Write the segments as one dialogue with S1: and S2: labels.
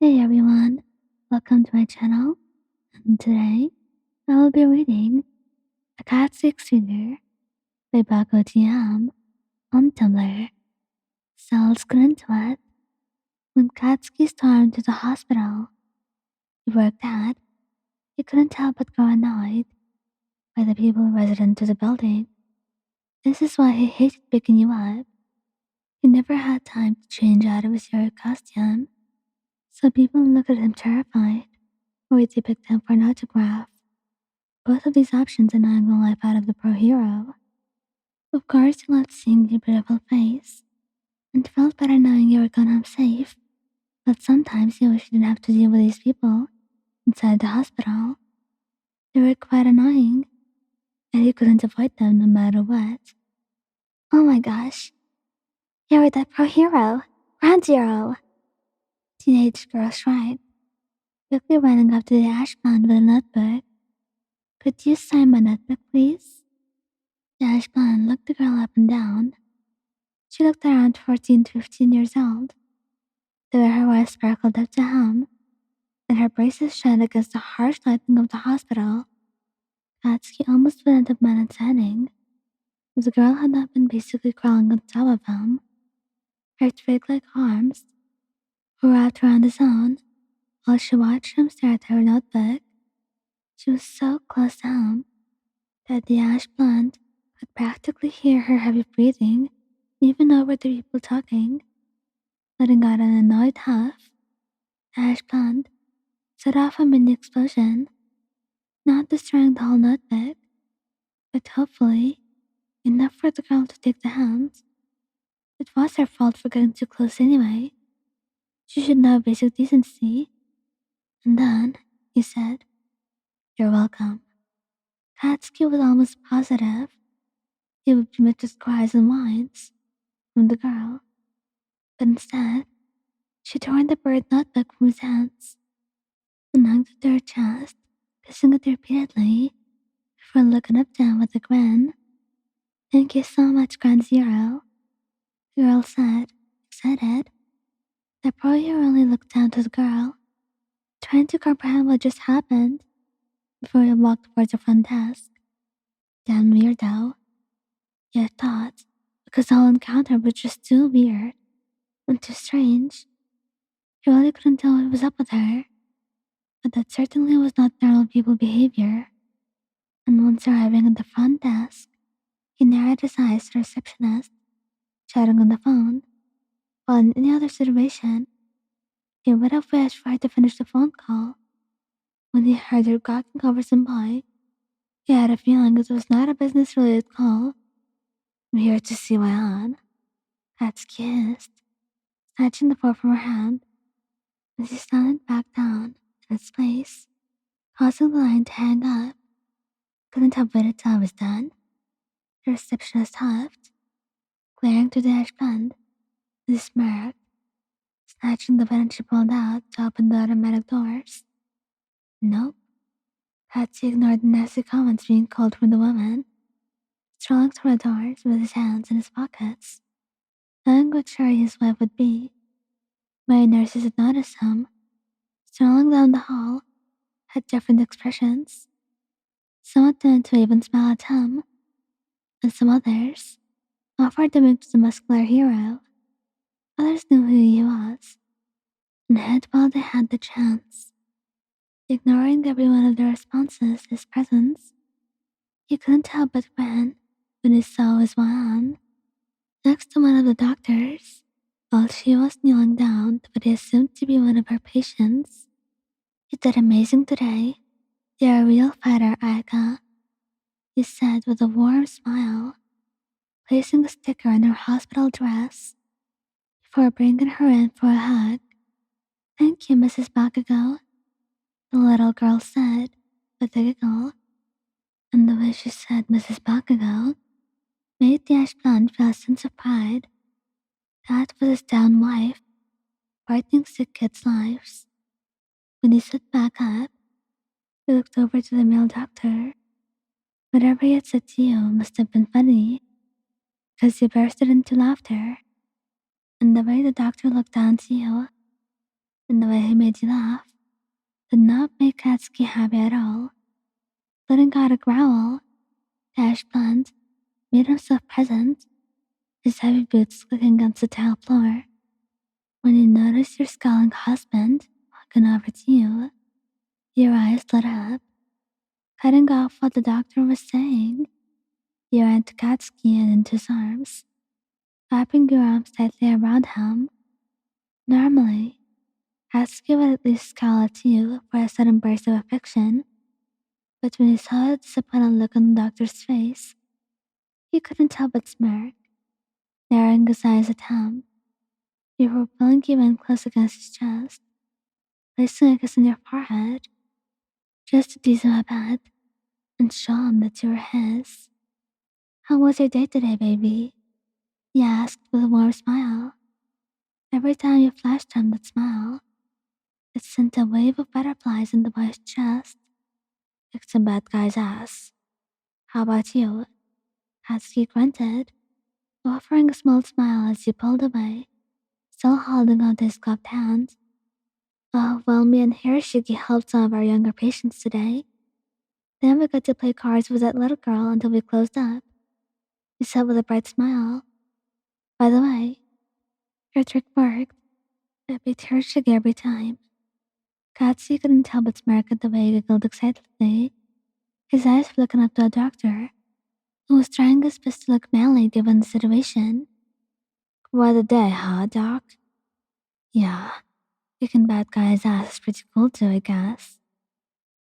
S1: Hey everyone, welcome to my channel. And today I will be reading A Katsuki Thriller by Bakugou on Tumblr. So let's get into it. When Katsuki stormed to the hospital he worked at, he couldn't help but grow annoyed by the people resident to the building. This is why he hated picking you up. He never had time to change out of his hero costume, so people looked at him terrified, or they picked him for an autograph. Both of these options annoying the life out of the pro hero. Of course, he loved seeing your beautiful face and felt better knowing you were gone home safe. But sometimes he wished he didn't have to deal with these people inside the hospital. They were quite annoying, and he couldn't avoid them no matter what. Oh my gosh, you're that pro hero, ground zero! Teenage girl shrieked, quickly running up to the ash blonde with a notebook. Could you sign my notebook, please? The ash blonde looked the girl up and down. She looked around 14 to 15 years old, the way her eyes sparkled up to him, and her braces shined against the harsh lighting of the hospital. Katsuki almost went up man standing. If the girl had not been basically crawling on top of him, her twig-like arms were wrapped around his own, while she watched him stare at her notebook. She was so close to him that the ash blonde could practically hear her heavy breathing, even over the people talking. Letting out an annoyed huff, the ash blonde set off a mini explosion, not destroying the whole notebook, but hopefully enough for the girl to take the hands. It was her fault for getting too close anyway. She should know basic decency. And then, he said, "You're welcome." Katsuki was almost positive he would be met with cries and whines from the girl, but instead, she tore the bird notebook from his hands and hugged it to her chest, kissing it repeatedly before looking up down with a grin. "Thank you so much, Ground Zero," the girl said, excited. The pro hero only looked down to the girl, trying to comprehend what just happened before he walked towards the front desk. Damn weirdo, he had thought, because the whole encounter was just too weird and too strange. He really couldn't tell what was up with her, but that certainly was not normal people behavior. And once arriving at the front desk, he narrowed his eyes to the receptionist, chatting on the phone. While in any other situation, he would have wished for her to finish the phone call. When he heard her gawking over some boy, he had a feeling it was not a business-related call. "I'm here to see my aunt," Katsuki hissed, snatching the phone from her hand as he slammed it back down in its place, causing the line to hang up. Couldn't have waited till I was done, the receptionist huffed, glaring to the dashboard as he smirked, snatching the button she pulled out to open the automatic doors. Nope. Patsy ignored the nasty comments being called from the woman, strolling toward the doors with his hands in his pockets, knowing what sorry his wife would be. Many nurses had noticed him, strolling down the hall, had different expressions. Some tended to even smile at him, and some others offered to make to the muscular hero. Others knew who he was, and hid while they had the chance. Ignoring every one of their responses, his presence, he couldn't help but grin when he saw his one next to one of the doctors, while she was kneeling down to what he assumed to be one of her patients. "You did amazing today. You're a real fighter, Aika," he said with a warm smile, placing a sticker on her hospital dress before bringing her in for a hug. "Thank you, Mrs. Bakugou," the little girl said with a giggle, and the way she said Mrs. Bakugou made the ash blonde feel a sense of pride. That was his down wife, fighting sick kids' lives. When he sat back up, he looked over to the male doctor. Whatever he had said to you must have been funny, because he bursted into laughter. And the way the doctor looked down to you, and the way he made you laugh did not make Katsuki happy at all. Letting out a growl, Dash Blunt made himself present, his heavy boots clicking against the tile floor. When you noticed your scowling husband walking over to you, your eyes lit up. Cutting off what the doctor was saying, you ran to Katsuki and into his arms, wrapping your arms tightly around him. Normally, Katsuki would at least scowl at you for a sudden burst of affection, but when he saw the disappointed look on the doctor's face, he couldn't help but smirk, narrowing his eyes at him. You were pulling him in close against his chest, placing a kiss on your forehead, just to tease him a bit and show him that you were his. "How was your day today, baby?" he asked with a warm smile. Every time you flashed him that smile, it sent a wave of butterflies in the boy's chest. Kicked some bad guy's ass. "How about you?" Katsuki grunted, offering a small smile as he pulled away, still holding onto his gloved hand. "Oh, well, me and Hiroshige helped some of our younger patients today. Then we got to play cards with that little girl until we closed up," he said with a bright smile. "By the way, your trick worked. I beat Hiroshige every time." Katsuki couldn't help but smirk at the way he giggled excitedly, his eyes flicking up to a doctor who was trying his best to look manly given the situation. "What a day, huh, Doc?" "Yeah, kicking bad guy's ass is pretty cool too, I guess,"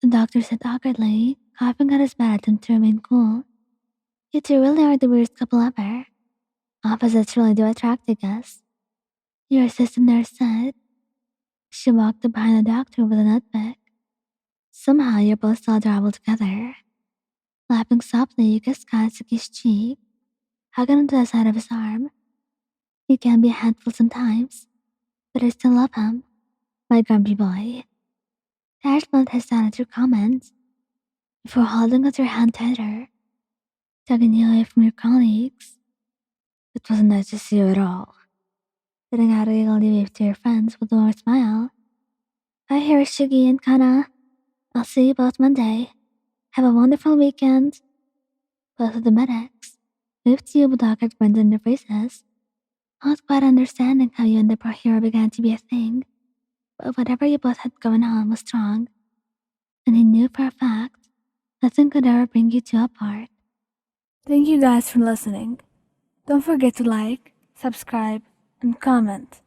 S1: the doctor said awkwardly, coughing at his bad attempt to remain cool. "You two really are the weirdest couple ever. Opposites really do attract, I guess," your assistant nurse said. She walked up behind the doctor with a notebook. "Somehow you're both so adorable together." Laughing softly, you kissed Katsuki's cheek, hugging him to the side of his arm. "You can be a handful sometimes, but I still love him, my grumpy boy." Ashland has added your comment before holding onto your hand tighter, tugging you away from your colleagues. "It wasn't nice to see you at all." Letting out a giggle, you waved to your friends with a warm smile. "Bye, Hiroshige and Kana. I'll see you both Monday. Have a wonderful weekend." Both of the medics moved to you with awkward grins on their faces, not quite understanding how you and the pro hero began to be a thing. But whatever you both had going on was strong, and he knew for a fact nothing could ever bring you two apart. Thank you guys for listening. Don't forget to like, subscribe, and comment.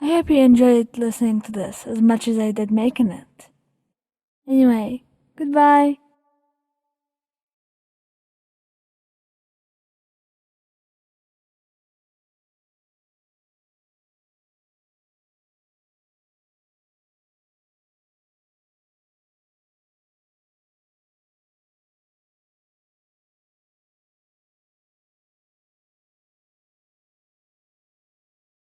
S1: I hope you enjoyed listening to this as much as I did making it. Anyway, goodbye.